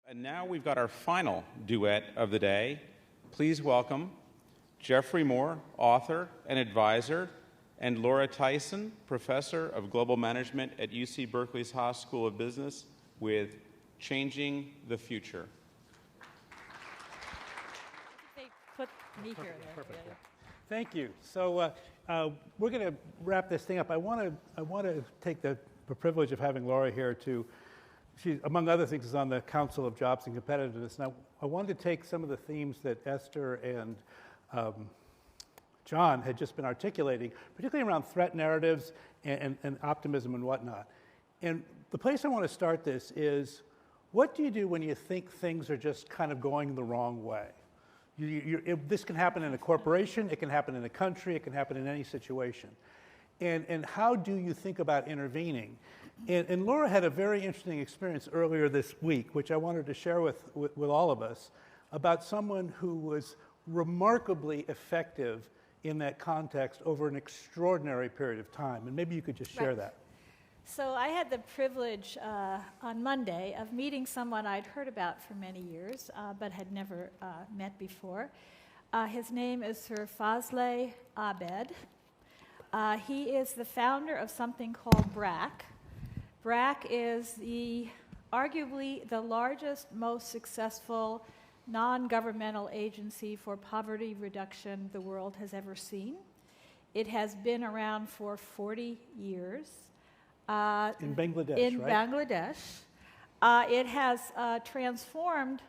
And now we've got our final duet of the day. Please welcome Geoffrey Moore, author and advisor, and Laura Tyson, professor of global management at UC Berkeley's Haas School of Business, with Changing the Future. They put me here. Perfect. Yeah. Thank you. So we're going to wrap this thing up. I want to take the privilege of having Laura here to. She, among other things, is on the Council of Jobs and Competitiveness. Now, I wanted to take some of the themes that Esther and John had just been articulating, particularly around threat narratives and optimism and whatnot. And the place I want to start this is, what do you do when you think things are just kind of going the wrong way? This can happen in a corporation, it can happen in a country, it can happen in any situation. And how do you think about intervening? And Laura had a very interesting experience earlier this week, which I wanted to share with all of us, about someone who was remarkably effective in that context over an extraordinary period of time. And maybe you could just share that. So I had the privilege on Monday of meeting someone I'd heard about for many years, but had never met before. His name is Sir Fazle Abed. He is the founder of something called BRAC. BRAC is arguably the largest, most successful non-governmental agency for poverty reduction the world has ever seen. It has been around for 40 years. In Bangladesh, in right? Bangladesh. It has transformed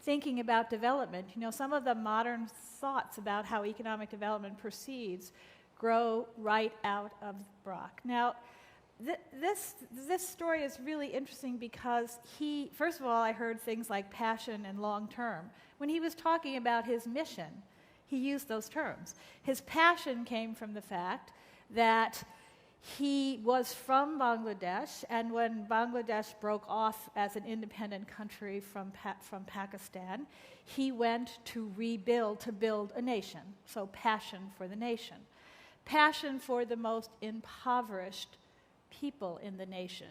thinking about development. You know, some of the modern thoughts about how economic development proceeds grow right out of BRAC. Now, this story is really interesting because first of all, I heard things like passion and long-term. When he was talking about his mission, he used those terms. His passion came from the fact that he was from Bangladesh, and when Bangladesh broke off as an independent country from Pakistan, he went to build a nation. So passion for the nation. Passion for the most impoverished people in the nation.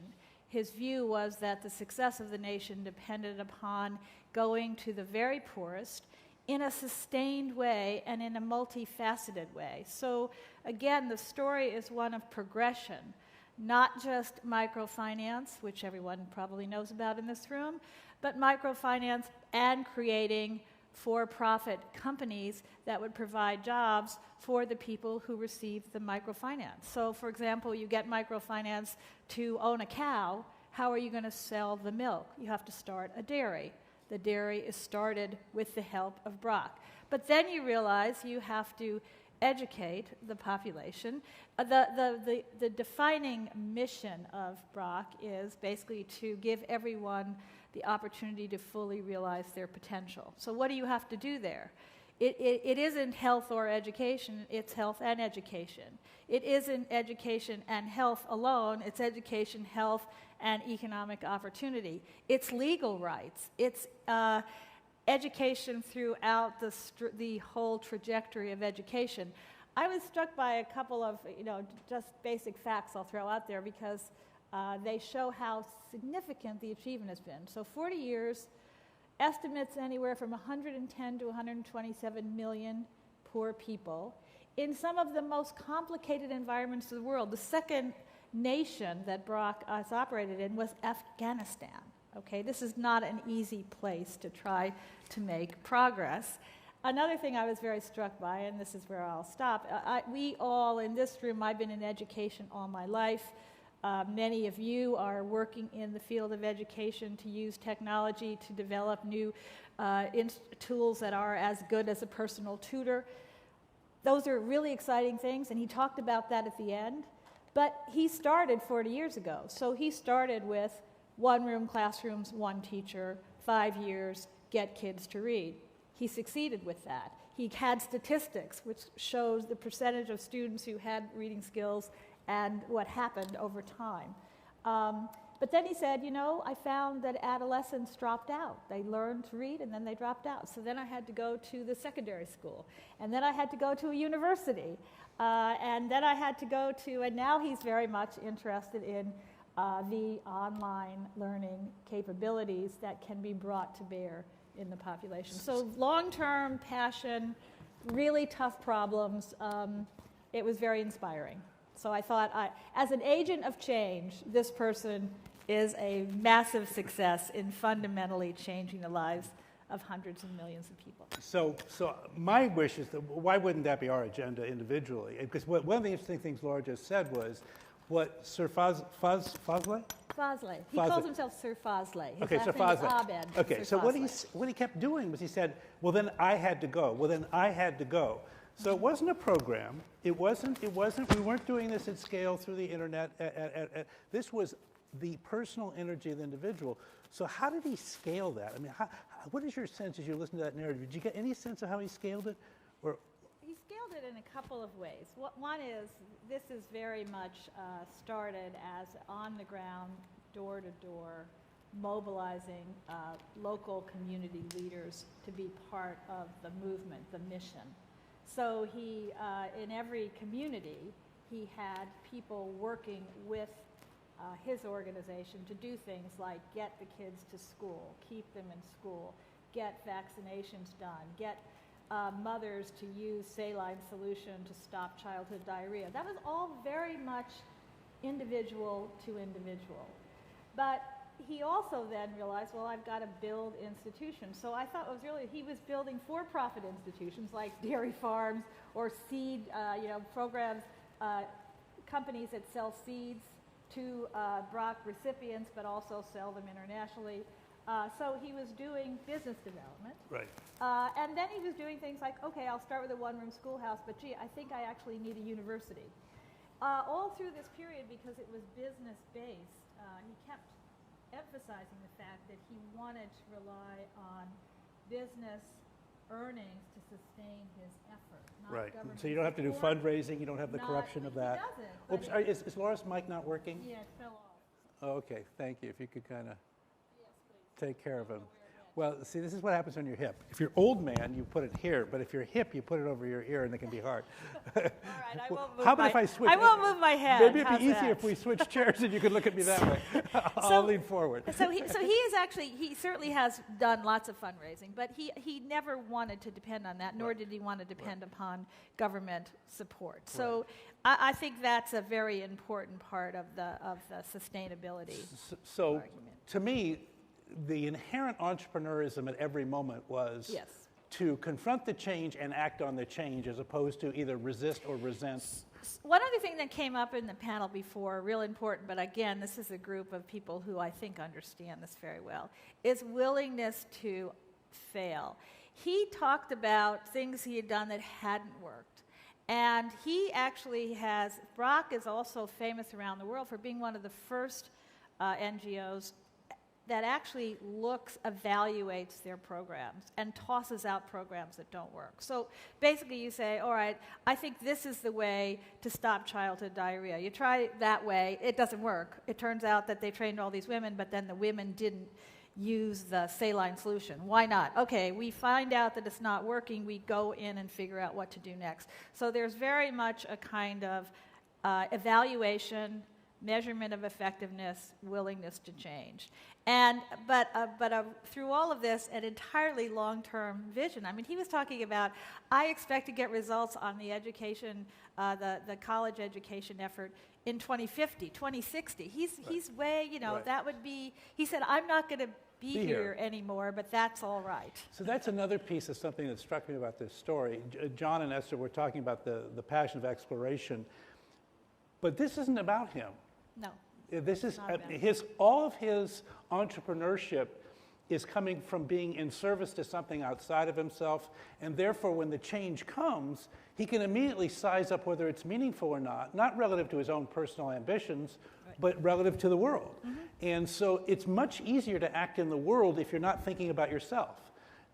His view was that the success of the nation depended upon going to the very poorest in a sustained way and in a multifaceted way. So again, the story is one of progression, not just microfinance, which everyone probably knows about in this room, but microfinance and creating for-profit companies that would provide jobs for the people who receive the microfinance. So, for example, you get microfinance to own a cow. How are you going to sell the milk? You have to start a dairy. The dairy is started with the help of BRAC. But then you realize you have to educate the population. The defining mission of BRAC is basically to give everyone the opportunity to fully realize their potential. So what do you have to do there? It isn't health or education, it's health and education. It isn't education and health alone, it's education, health, and economic opportunity. It's legal rights. It's education throughout the whole trajectory of education. I was struck by a couple of, just basic facts I'll throw out there because they show how significant the achievement has been. So 40 years, estimates anywhere from 110 to 127 million poor people in some of the most complicated environments of the world. The second nation that BRAC has operated in was Afghanistan. Okay, this is not an easy place to try to make progress. Another thing I was very struck by, and this is where I'll stop, we all in this room, I've been in education all my life. Many of you are working in the field of education to use technology to develop new tools that are as good as a personal tutor. Those are really exciting things, and he talked about that at the end. But he started 40 years ago. So he started with one-room classrooms, one teacher, 5 years, get kids to read. He succeeded with that. He had statistics, which shows the percentage of students who had reading skills and what happened over time. But then he said, I found that adolescents dropped out. They learned to read, and then they dropped out. So then I had to go to the secondary school. And then I had to go to a university. And then I had to go to, and now he's very much interested in the online learning capabilities that can be brought to bear in the population. So long-term passion, really tough problems. It was very inspiring. So I thought, as an agent of change, this person is a massive success in fundamentally changing the lives of hundreds of millions of people. So my wish is that why wouldn't that be our agenda individually? Because one of the interesting things Laura just said was what Sir Fazley? Fazley. He calls himself Sir Fazley. His Okay, last Sir name is Fazley. Abed. Okay, Sir so Fazley. what he kept doing was he said, well, then I had to go. Well, then I had to go. So it wasn't a program. We weren't doing this at scale through the internet. This was the personal energy of the individual. So how did he scale that? I mean, what is your sense as you listen to that narrative? Did you get any sense of how he scaled it? Or he scaled it in a couple of ways. One is, this is very much started as on-the-ground, door-to-door, mobilizing local community leaders to be part of the movement, the mission. So he, in every community, he had people working with his organization to do things like get the kids to school, keep them in school, get vaccinations done, get mothers to use saline solution to stop childhood diarrhea. That was all very much individual to individual. But he also then realized, well, I've got to build institutions. So I thought it was really, he was building for-profit institutions like dairy farms or seed, programs, companies that sell seeds to Brock recipients, but also sell them internationally. So he was doing business development. right. And then he was doing things like, okay, I'll start with a one-room schoolhouse, but gee, I think I actually need a university. All through this period, because it was business-based, he kept emphasizing the fact that he wanted to rely on business earnings to sustain his effort, not Right. government So you don't have to do support. fundraising. You don't have the corruption of that. He doesn't. but Oops, is Laura's mic not working? yeah, it fell off. Oh, okay, thank you. If you could kind of Yes, please. take care of him. Well, see, this is what happens when you're hip. If you're old man, you put it here, but if you're hip, you put it over your ear, and it can be hard. All right, I won't move How about if I switch? I won't move my head. Maybe it'd How's be easier that? if we switch chairs and you could look at me that way. I'll lean forward. So he is actually, he certainly has done lots of fundraising, but he never wanted to depend on that, nor did he want to depend upon government support. So I think that's a very important part of the sustainability So, argument. to me, the inherent entrepreneurism at every moment was Yes. to confront the change and act on the change as opposed to either resist or resent. One other thing that came up in the panel before, real important, but again, this is a group of people who I think understand this very well, is willingness to fail. He talked about things he had done that hadn't worked. And he actually Brock is also famous around the world for being one of the first NGOs that actually evaluates their programs and tosses out programs that don't work. So basically you say, all right, I think this is the way to stop childhood diarrhea. You try it that way, it doesn't work. It turns out that they trained all these women, but then the women didn't use the saline solution. Why not? Okay, we find out that it's not working, we go in and figure out what to do next. So there's very much a kind of evaluation, measurement of effectiveness, willingness to change. But through all of this, an entirely long-term vision. I mean, he was talking about, I expect to get results on the education, the college education effort in 2050, 2060. He's way, that would be, he said, I'm not going to be here anymore, but that's all right. So that's another piece of something that struck me about this story. John and Esther were talking about the passion of exploration, but this isn't about him. No. This is Not about all of his entrepreneurship is coming from being in service to something outside of himself, and therefore when the change comes, he can immediately size up whether it's meaningful or not relative to his own personal ambitions, but relative to the world. Mm-hmm. And so it's much easier to act in the world if you're not thinking about yourself.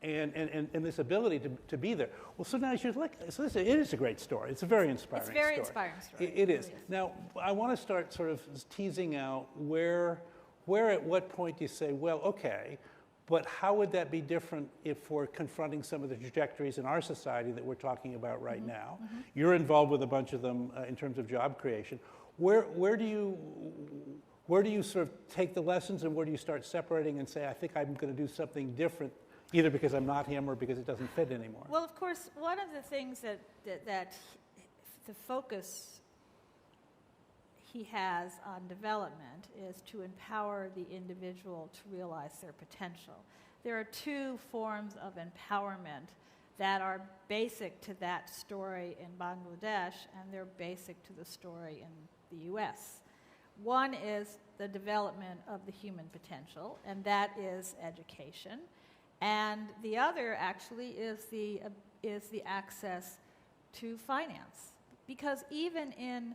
And this ability to be there. Well, so now as you look, it is a great story. It's a very inspiring story. It's a very inspiring story. It is. Now, I want to start sort of teasing out where at what point you say, well, okay, but how would that be different if we're confronting some of the trajectories in our society that we're talking about right now? Mm-hmm. You're involved with a bunch of them in terms of job creation. Where do you where do you sort of take the lessons and where do you start separating and say, I think I'm going to do something different, either because I'm not him or because it doesn't fit anymore? Well, of course, one of the things that the focus he has on development is to empower the individual to realize their potential. There are two forms of empowerment that are basic to that story in Bangladesh, and they're basic to the story in the US. One is the development of the human potential, and that is education. And the other actually is the access to finance. Because even in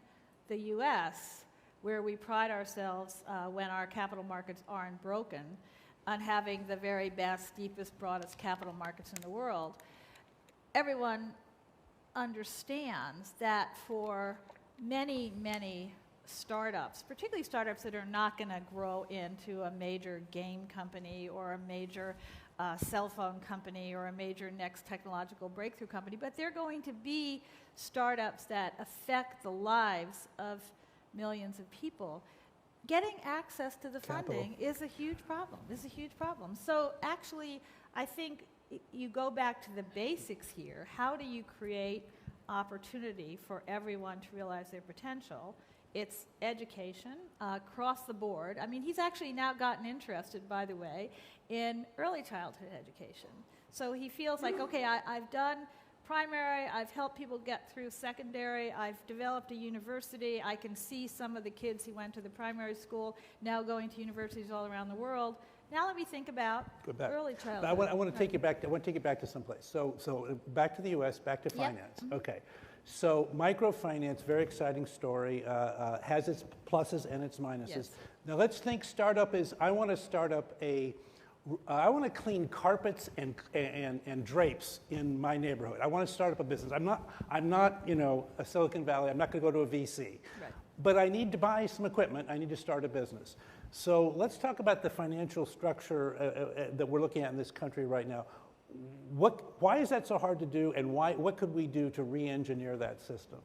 the US, where we pride ourselves when our capital markets aren't broken, on having the very best, deepest, broadest capital markets in the world, everyone understands that for many, many startups, particularly startups that are not going to grow into a major game company or a major cell phone company or a major next technological breakthrough company, but they're going to be startups that affect the lives of millions of people. Getting access to the funding is a huge problem. So actually, I think you go back to the basics here. How do you create opportunity for everyone to realize their potential? It's education across the board. I mean, he's actually now gotten interested, by the way, in early childhood education. So he feels like, okay, I've done primary, I've helped people get through secondary, I've developed a university, I can see some of the kids who went to the primary school now going to universities all around the world. Now let me think about early childhood. I want to take you back. I want to take you back to someplace. So back to the U.S. Back to finance. Mm-hmm. Okay. So microfinance, very exciting story. Has its pluses and its minuses. Yes. Now let's think startup is. I want to start up I want to clean carpets and drapes in my neighborhood. I want to start up a business. I'm not a Silicon Valley. I'm not going to go to a VC. Right. But I need to buy some equipment. I need to start a business. So let's talk about the financial structure that we're looking at in this country right now. Why is that so hard to do, and what could we do to re-engineer that system?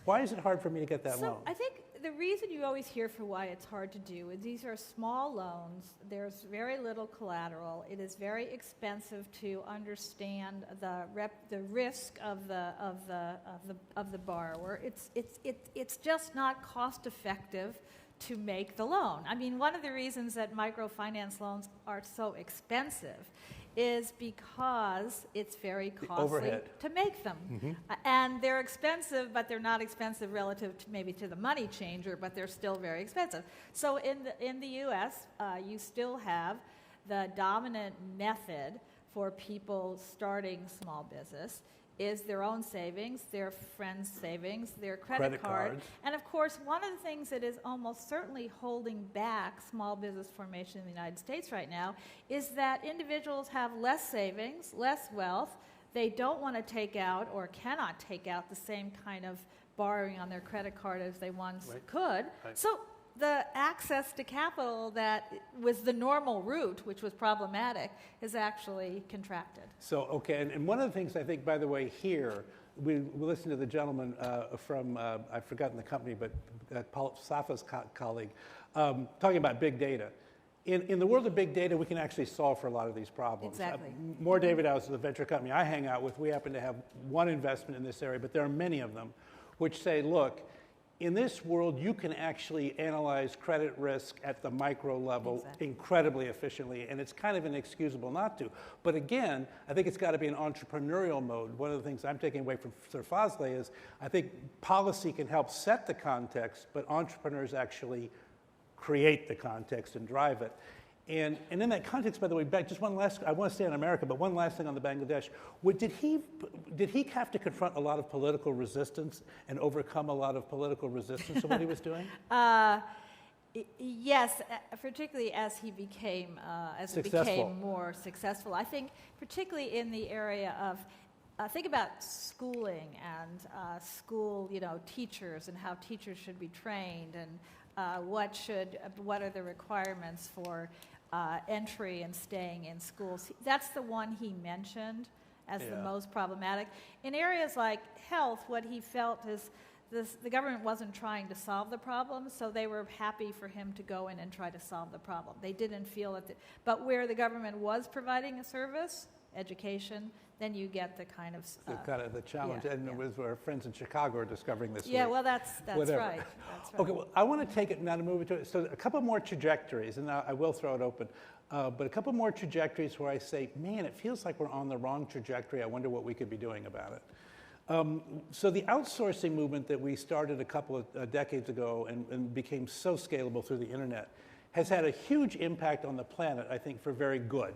Why is it hard for me to get that loan? I think the reason you always hear for why it's hard to do is these are small loans. There's very little collateral. It is very expensive to understand the risk of the borrower. It's just not cost effective to make the loan. I mean, one of the reasons that microfinance loans are so expensive is because it's very costly to make them. Mm-hmm. And they're expensive, but they're not expensive relative to maybe to the money changer, but they're still very expensive. So in the US, you still have the dominant method for people starting small business is their own savings, their friends' savings, their credit card. Cards. And of course, one of the things that is almost certainly holding back small business formation in the United States right now is that individuals have less savings, less wealth. They don't want to take out or cannot take out the same kind of borrowing on their credit card as they once could. Right. So the access to capital that was the normal route, which was problematic, is actually contracted. So, okay, and one of the things I think, by the way, here, we listened to the gentleman from, I've forgotten the company, but Saffo's colleague, talking about big data. In the world of big data, we can actually solve for a lot of these problems. Exactly. More David House is a venture company I hang out with. We happen to have one investment in this area, but there are many of them which say, look, in this world, you can actually analyze credit risk at the micro level incredibly efficiently, and it's kind of inexcusable not to. But again, I think it's got to be an entrepreneurial mode. One of the things I'm taking away from Sir Fazley is I think policy can help set the context, but entrepreneurs actually create the context and drive it. And in that context, by the way, back just one last, I want to stay on America, but one last thing on the Bangladesh. Did he have to confront a lot of political resistance and overcome a lot of political resistance to what he was doing? Yes, particularly as he became more successful. I think particularly in the area of think about schooling and school, teachers and how teachers should be trained and what are the requirements for entry and staying in schools. That's the one he mentioned as the most problematic. In areas like health, what he felt is the government wasn't trying to solve the problem, so they were happy for him to go in and try to solve the problem. They didn't feel that, but where the government was providing a service, education, then you get the kind of the challenge, yeah, and yeah. it was our friends in Chicago are discovering this. Yeah, week. well, that's Whatever. right. That's right. Okay, well, I want to take it now to move it to so a couple more trajectories, and I will throw it open. But a couple more trajectories where I say, man, it feels like we're on the wrong trajectory. I wonder what we could be doing about it. So the outsourcing movement that we started a couple of decades ago and became so scalable through the internet has had a huge impact on the planet, I think, for very good.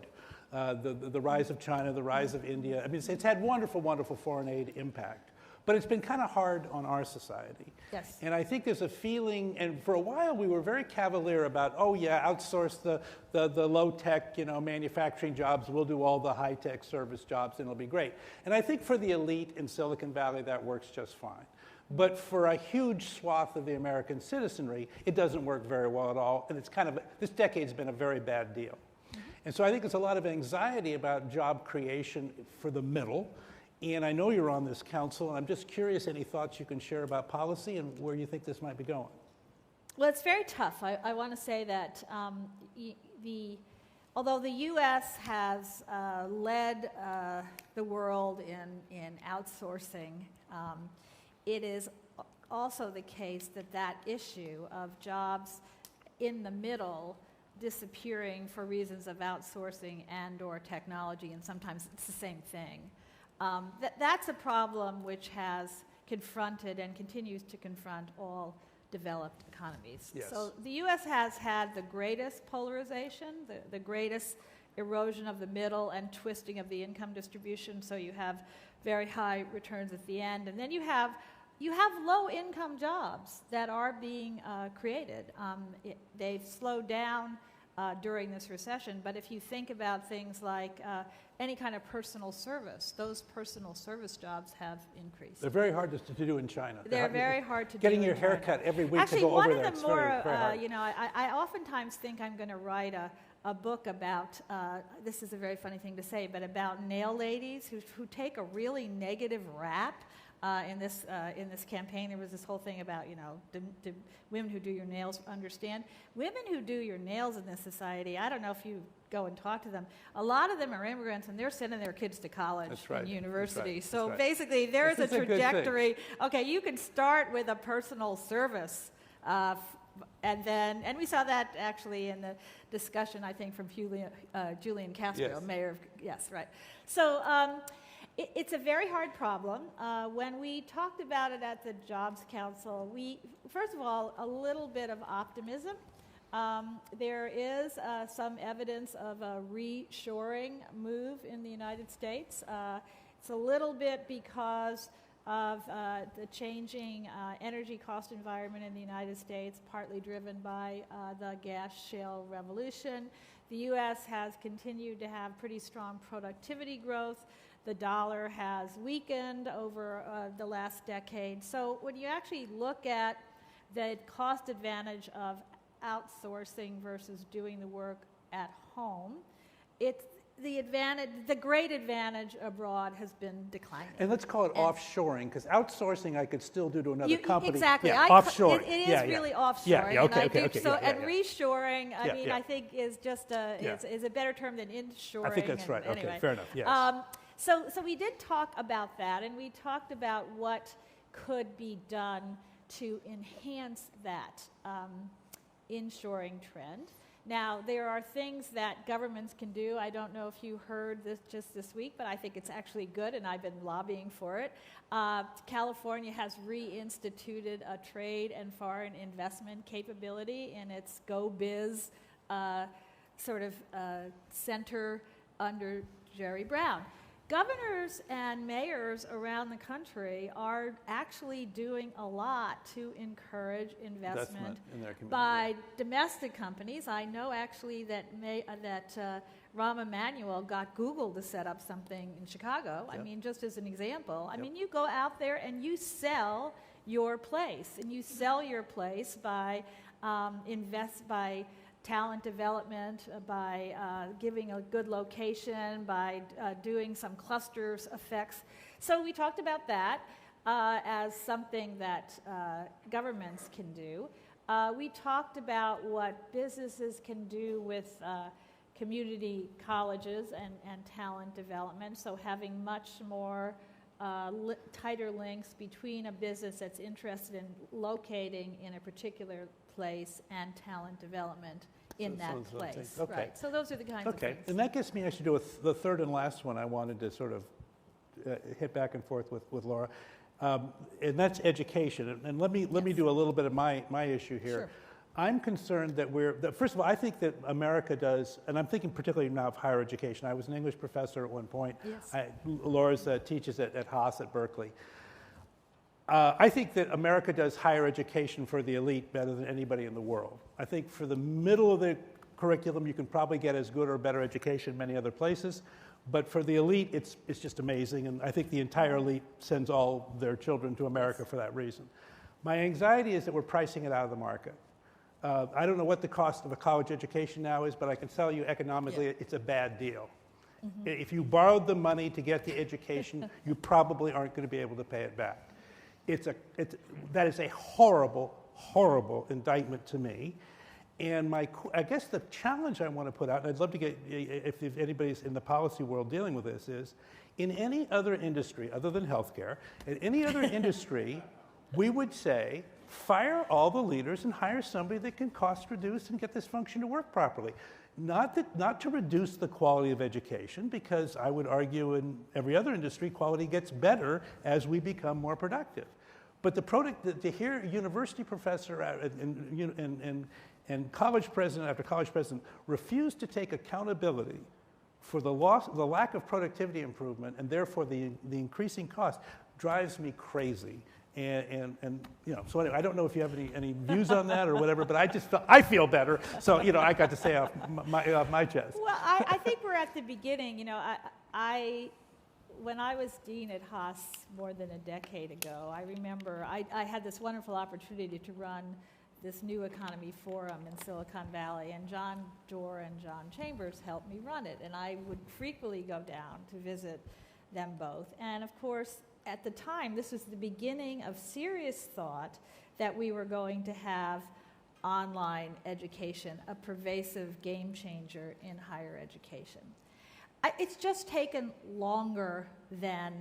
The rise of China, the rise of India. I mean, it's had wonderful, wonderful foreign aid impact. But it's been kind of hard on our society. Yes. And I think there's a feeling, and for a while we were very cavalier about, oh yeah, outsource the low-tech, manufacturing jobs. We'll do all the high-tech service jobs and it'll be great. And I think for the elite in Silicon Valley, that works just fine. But for a huge swath of the American citizenry, it doesn't work very well at all. And it's this decade's been a very bad deal. And so I think there's a lot of anxiety about job creation for the middle. And I know you're on this council, and I'm just curious, any thoughts you can share about policy and where you think this might be going? Well, it's very tough. I want to say that although the U.S. has led the world in outsourcing, it is also the case that issue of jobs in the middle disappearing for reasons of outsourcing and or technology, and sometimes it's the same thing. That's a problem which has confronted and continues to confront all developed economies. Yes. So the U.S. has had the greatest polarization, the greatest erosion of the middle and twisting of the income distribution, so you have very high returns at the end, and then you have low-income jobs that are being created. They've slowed down during this recession, but if you think about things like any kind of personal service, those personal service jobs have increased. They're very hard to do in China. They're very hard to do Getting in your hair China. cut every week Actually, to go one over of there, the it's more, very hard. I oftentimes think I'm going to write a book about, this is a very funny thing to say, but about nail ladies who take a really negative rap. In this campaign, there was this whole thing about, do women who do your nails understand? Women who do your nails in this society, I don't know if you go and talk to them, a lot of them are immigrants and they're sending their kids to college and university. That's right. Basically, there is a trajectory. Okay, you can start with a personal service, and we saw that actually in the discussion, I think, from Julian Castro, Yes. mayor of, yes, right. So, it's a very hard problem. When we talked about it at the Jobs Council, first of all, a little bit of optimism. There is some evidence of a reshoring move in the United States. It's a little bit because of the changing energy cost environment in the United States, partly driven by the gas shale revolution. The U.S. has continued to have pretty strong productivity growth. The dollar has weakened over the last decade. So when you actually look at the cost advantage of outsourcing versus doing the work at home, the great advantage abroad has been declining. And let's call it offshoring, because outsourcing I could still do to another company. Exactly. Yeah, offshoring. It is really offshoring. Yeah, okay. Reshoring, I think is just is a better term than inshoring. I think that's right. Anyway. Okay, fair enough. Yes. So we did talk about that, and we talked about what could be done to enhance that inshoring trend. Now, there are things that governments can do. I don't know if you heard this just this week, but I think it's actually good, and I've been lobbying for it. California has reinstituted a trade and foreign investment capability in its Go Biz center under Jerry Brown. Governors and mayors around the country are actually doing a lot to encourage investment in their community. by domestic companies. I know actually that Rahm Emanuel got Google to set up something in Chicago. Yep. I mean, just as an example. I Yep. mean, you go out there and you sell your place, and you sell your place by by talent development, by giving a good location, by doing some clusters effects. So we talked about that. as something that governments can do. We talked about what businesses can do with community colleges and talent development, so having much more tighter links between a business that's interested in locating in a particular place and talent development in that place. Okay. Right. So those are the kinds of Okay, things. and that gets me actually to the third and last one I wanted to sort of hit back and forth with Laura, and that's education. And let me do a little bit of my issue here. Sure. I'm concerned that first of all, I think that America does, and I'm thinking particularly now of higher education. I was an English professor at one point. Yes. Laura's teaches at Haas at Berkeley. I think that America does higher education for the elite better than anybody in the world. I think for the middle of the curriculum, you can probably get as good or better education in many other places. But for the elite, it's just amazing. And I think the entire elite sends all their children to America for that reason. My anxiety is that we're pricing it out of the market. I don't know what the cost of a college education now is, but I can tell you economically it's a bad deal. Mm-hmm. If you borrowed the money to get the education, you probably aren't going to be able to pay it back. That is a horrible, horrible indictment to me. And I guess the challenge I want to put out, and I'd love to get, if anybody's in the policy world dealing with this, is in any other industry other than healthcare, in any other industry, we would say, fire all the leaders and hire somebody that can cost reduce and get this function to work properly. Not to reduce the quality of education, because I would argue in every other industry, quality gets better as we become more productive. But to hear a university professor and college president after college president refuse to take accountability for the lack of productivity improvement and therefore the increasing cost drives me crazy. And so anyway, I don't know if you have any views on that or whatever, but I feel better. So I got to say off my chest. Well, I think we're at the beginning. When I was dean at Haas more than a decade ago, I remember I had this wonderful opportunity to run this new economy forum in Silicon Valley, and John Doerr and John Chambers helped me run it, and I would frequently go down to visit them both. And of course, at the time, this was the beginning of serious thought that we were going to have online education, a pervasive game changer in higher education. It's just taken longer than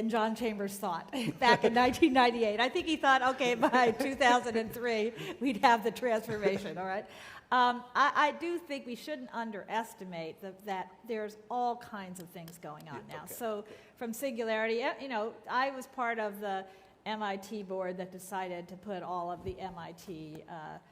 John Chambers thought back in 1998. I think he thought, okay, by 2003, we'd have the transformation, all right? I do think we shouldn't underestimate that there's all kinds of things going on now. Okay. So from Singularity, I was part of the MIT board that decided to put all of the MIT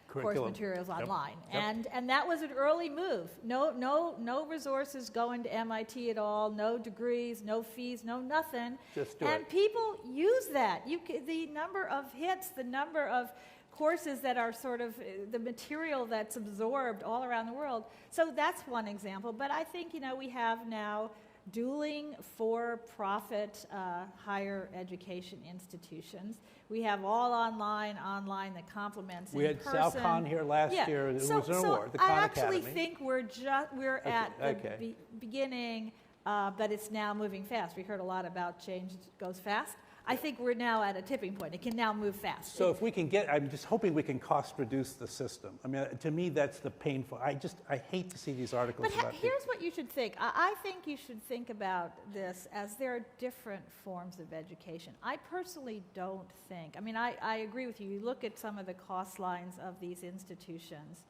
course materials online. Yep. And that was an early move. No resources going to MIT at all, no degrees, no fees, no nothing. Just do and it. People use that. The number of hits, the number of courses that are sort of the material that's absorbed all around the world. So that's one example. But I think, we have now dueling for-profit higher education institutions. We have all online that complements in person. We had Salcon here last year. It was an award, the Khan I actually Academy. think we're at the beginning, but it's now moving fast. We heard a lot about change goes fast. I think we're now at a tipping point. It can now move fast. So if we can I'm just hoping we can cost reduce the system. I mean, to me, that's the painful. I hate to see these articles about here's what you should think. I think you should think about this as there are different forms of education. I personally don't think. I mean, I agree with you. You look at some of the cost lines of these institutions.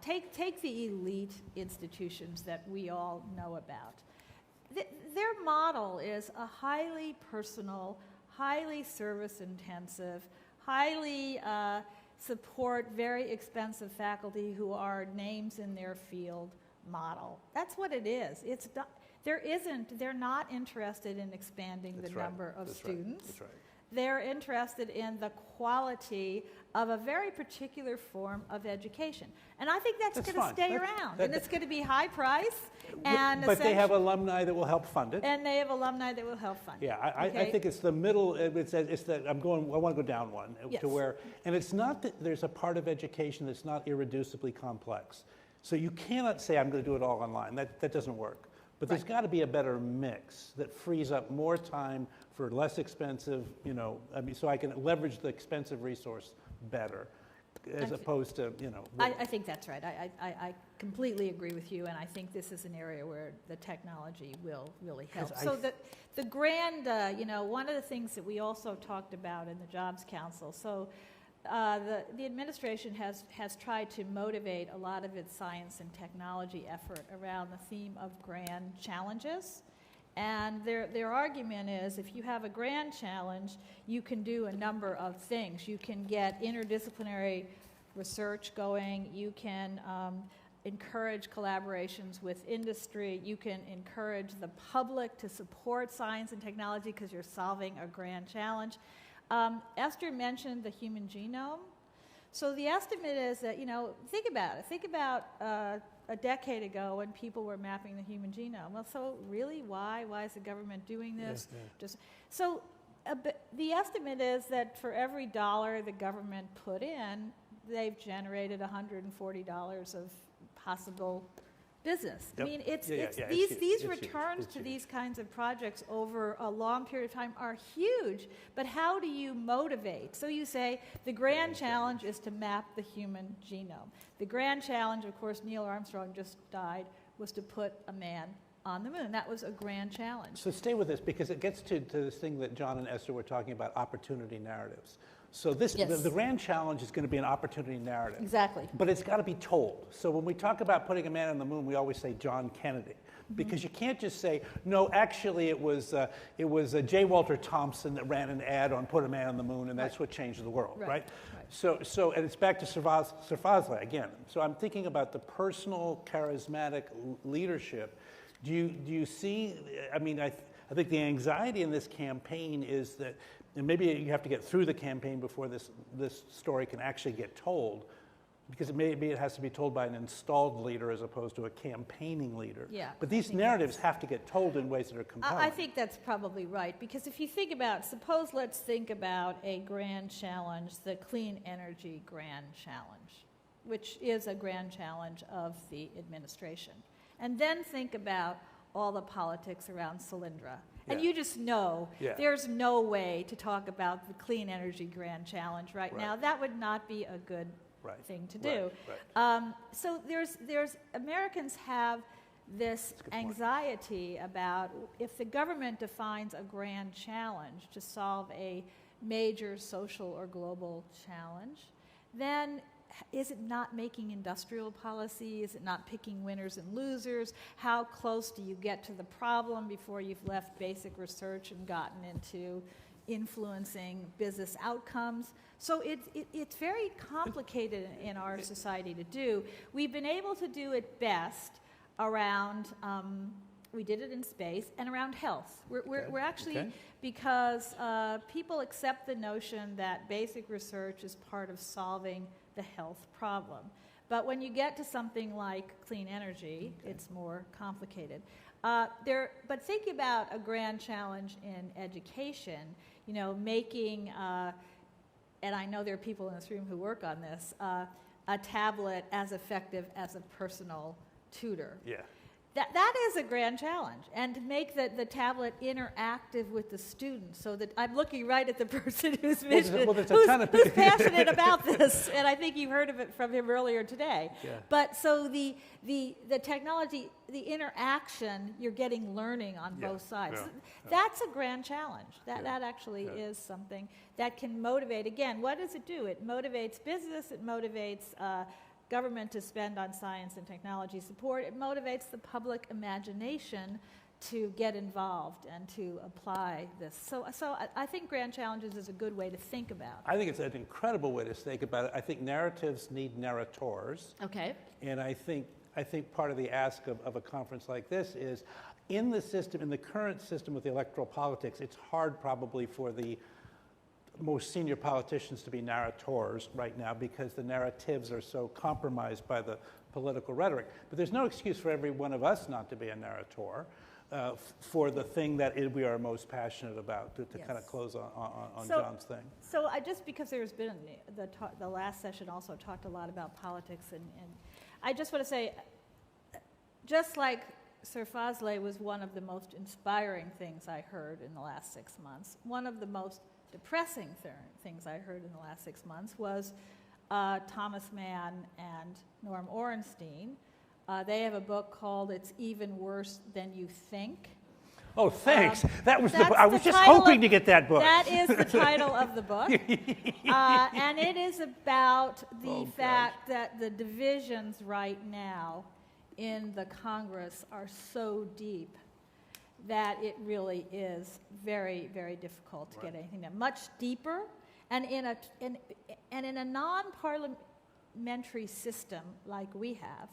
Take the elite institutions that we all know about. Their model is a highly personal, highly service-intensive, highly support very expensive faculty who are names in their field model. That's what it is. They're not interested in expanding the number of students. That's right. They're interested in the quality of a very particular form of education. And I think that's going to stay around. And it's going to be high price. But they have alumni that will help fund it. And they have alumni that will help fund it. Yeah, I think it's the middle. It's that I want to go down one to where, and it's not that there's a part of education that's not irreducibly complex. So you cannot say I'm going to do it all online. That doesn't work. But there's got to be a better mix that frees up more time for less expensive, so I can leverage the expensive resource better, as opposed to, I think that's right. I completely agree with you, and I think this is an area where the technology will really help. So the grand, one of the things that we also talked about in the Jobs Council, so the administration has tried to motivate a lot of its science and technology effort around the theme of grand challenges. And their argument is if you have a grand challenge, you can do a number of things. You can get interdisciplinary research going. You can encourage collaborations with industry. You can encourage the public to support science and technology because you're solving a grand challenge. Esther mentioned the human genome. So the estimate is that, think about it. Think about a decade ago when people were mapping the human genome. Well, so really, why? Why is the government doing this? The estimate is that for every dollar the government put in, they've generated $140 of possible business. Yep. I mean, these returns to these kinds of projects over a long period of time are huge, but how do you motivate? So you say the grand challenge is to map the human genome. The grand challenge, of course, Neil Armstrong just died, was to put a man on the moon. That was a grand challenge. So stay with this because it gets to this thing that John and Esther were talking about, opportunity narratives. So the grand challenge is going to be an opportunity narrative. Exactly. But it's got to be told. So when we talk about putting a man on the moon, we always say John Kennedy. Because you can't just say, no, actually it was J. Walter Thompson that ran an ad on put a man on the moon, and that's what changed the world, right? So and it's back to Sarfazla again. So I'm thinking about the personal, charismatic leadership. Do you see, I think the anxiety in this campaign is that, and maybe you have to get through the campaign before this story can actually get told, because maybe it has to be told by an installed leader as opposed to a campaigning leader. Yeah, but these narratives have to get told in ways that are compelling. I think that's probably right, because if you think about, let's think about a grand challenge, the clean energy grand challenge, which is a grand challenge of the administration. And then think about all the politics around Solyndra. And you just know there's no way to talk about the clean energy grand challenge right now. That would not be a good thing to do. So there's Americans have this anxiety about if the government defines a grand challenge to solve a major social or global challenge, then is it not making industrial policy? Is it not picking winners and losers? How close do you get to the problem before you've left basic research and gotten into influencing business outcomes? So it's very complicated in our society to do. We've been able to do it best around, we did it in space, and around health. We're actually, because people accept the notion that basic research is part of solving the health problem. But when you get to something like clean energy, it's more complicated. But think about a grand challenge in education, making, and I know there are people in this room who work on this, a tablet as effective as a personal tutor. Yeah. That is a grand challenge, and to make the tablet interactive with the student, so that I'm looking right at the person who's passionate about this, and I think you heard of it from him earlier today. Yeah. But so the technology, the interaction, you're getting learning on both sides. Yeah. That's a grand challenge. That actually is something that can motivate. Again, what does it do? It motivates business. It motivates government to spend on science and technology support. It motivates the public imagination to get involved and to apply this. So I think grand challenges is a good way to think about it. I think it's an incredible way to think about it. I think narratives need narrators. Okay. And I think part of the ask of a conference like this is, in the current system with the electoral politics, it's hard probably for the most senior politicians to be narrators right now because the narratives are so compromised by the political rhetoric. But there's no excuse for every one of us not to be a narrator for the thing that we are most passionate about, to kind of close on John's thing. So just because there's been, the last session also talked a lot about politics, and I just want to say, just like Sir Fazley was one of the most inspiring things I heard in the last 6 months. One of the most depressing things I heard in the last 6 months was Thomas Mann and Norm Orenstein. They have a book called It's Even Worse Than You Think. Oh, thanks. I was just hoping to get that book. That is the title of the book. And it is about the fact that the divisions right now in the Congress are so deep that it really is very, very difficult to get anything done. Much deeper, and in a non-parliamentary system like we have,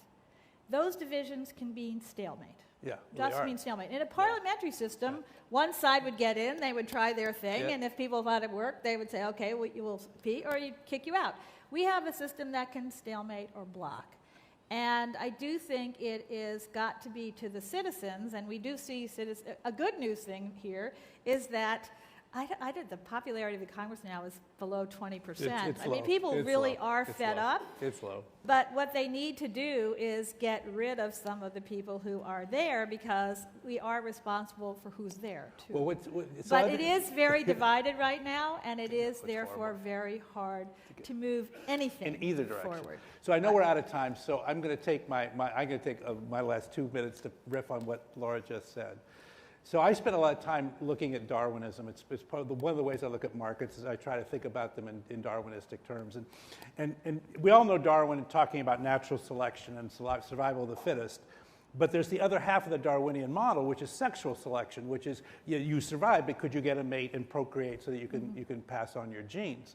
those divisions can be stalemate. Yeah, Just means stalemate. In a parliamentary system, one side would get in, they would try their thing, and if people thought it worked, they would say, okay, well, you will be, or you'd kick you out. We have a system that can stalemate or block. And I do think it is got to be to the citizens, and we do see a good news thing here is that the popularity of the Congress now is below 20%. It's I mean, low. people It's really low. are It's fed low. up. It's low. But what they need to do is get rid of some of the people who are there, because we are responsible for who's there, too. Well, but it is very divided right now, and it is therefore very hard to move anything in either direction. forward. So I know we're out of time, so I'm going to take my last 2 minutes to riff on what Laura just said. So I spent a lot of time looking at Darwinism. It's part of one of the ways I look at markets is I try to think about them in Darwinistic terms. And we all know Darwin talking about natural selection and survival of the fittest. But there's the other half of the Darwinian model, which is sexual selection, which is you survive, but could you get a mate and procreate so that you can pass on your genes?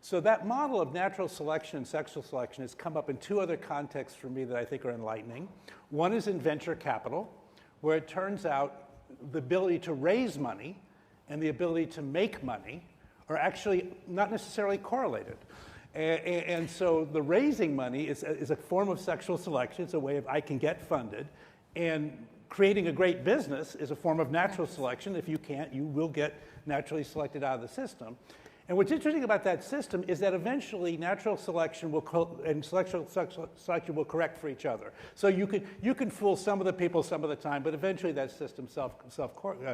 So that model of natural selection and sexual selection has come up in 2 other contexts for me that I think are enlightening. One is in venture capital, where it turns out the ability to raise money and the ability to make money are actually not necessarily correlated. And so the raising money is a form of sexual selection. It's a way of I can get funded. And creating a great business is a form of natural selection. If you can't, you will get naturally selected out of the system. And what's interesting about that system is that eventually natural selection and selection will correct for each other. So you can fool some of the people some of the time, but eventually that system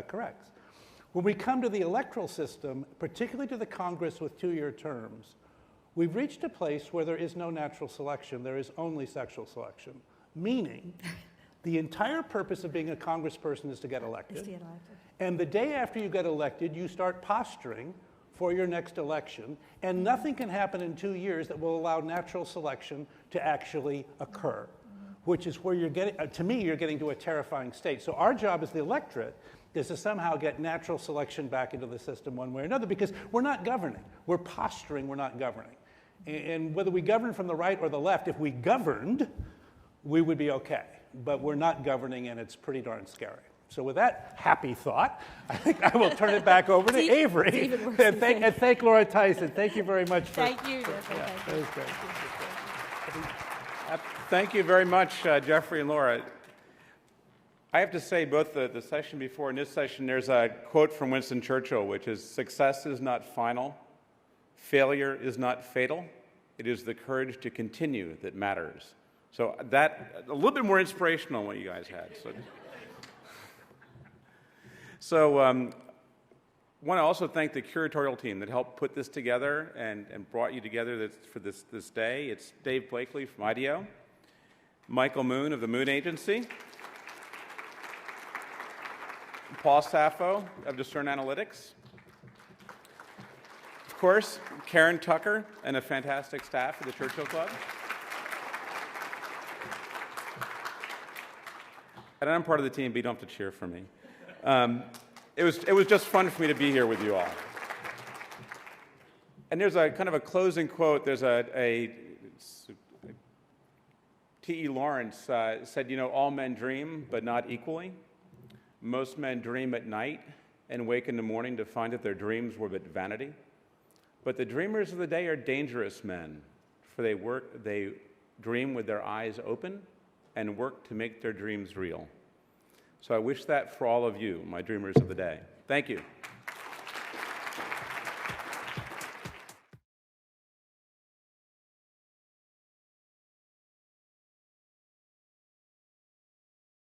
corrects. When we come to the electoral system, particularly to the Congress with 2-year terms, we've reached a place where there is no natural selection, there is only sexual selection, meaning the entire purpose of being a congressperson is to get elected. And the day after you get elected, you start posturing for your next election, and nothing can happen in 2 years that will allow natural selection to actually occur, which is where you're getting, to me, you're getting to a terrifying state. So our job as the electorate is to somehow get natural selection back into the system one way or another, because we're not governing. We're posturing, we're not governing. And whether we govern from the right or the left, if we governed, we would be okay. But we're not governing, and it's pretty darn scary. So with that happy thought, I think I will turn it back over to Avery. And thank Laura Tyson. Thank you very much. Thank you, Geoffrey. That was great. Thank you very much, Geoffrey and Laura. I have to say, both the session before and this session, there's a quote from Winston Churchill, which is, "Success is not final, failure is not fatal, it is the courage to continue that matters." So that, a little bit more inspirational than what you guys had. So I want to also thank the curatorial team that helped put this together and brought you together for this day. It's Dave Blakely from IDEO, Michael Moon of the Moon Agency, Paul Saffo of Discern Analytics, of course, Karen Tucker and a fantastic staff of the Churchill Club. And I'm part of the team, but you don't have to cheer for me. It was just fun for me to be here with you all. And there's a kind of a closing quote. There's T.E. Lawrence said, all men dream, but not equally. Most men dream at night and wake in the morning to find that their dreams were but vanity. But the dreamers of the day are dangerous men, for they dream with their eyes open and work to make their dreams real. So I wish that for all of you, my dreamers of the day. Thank you.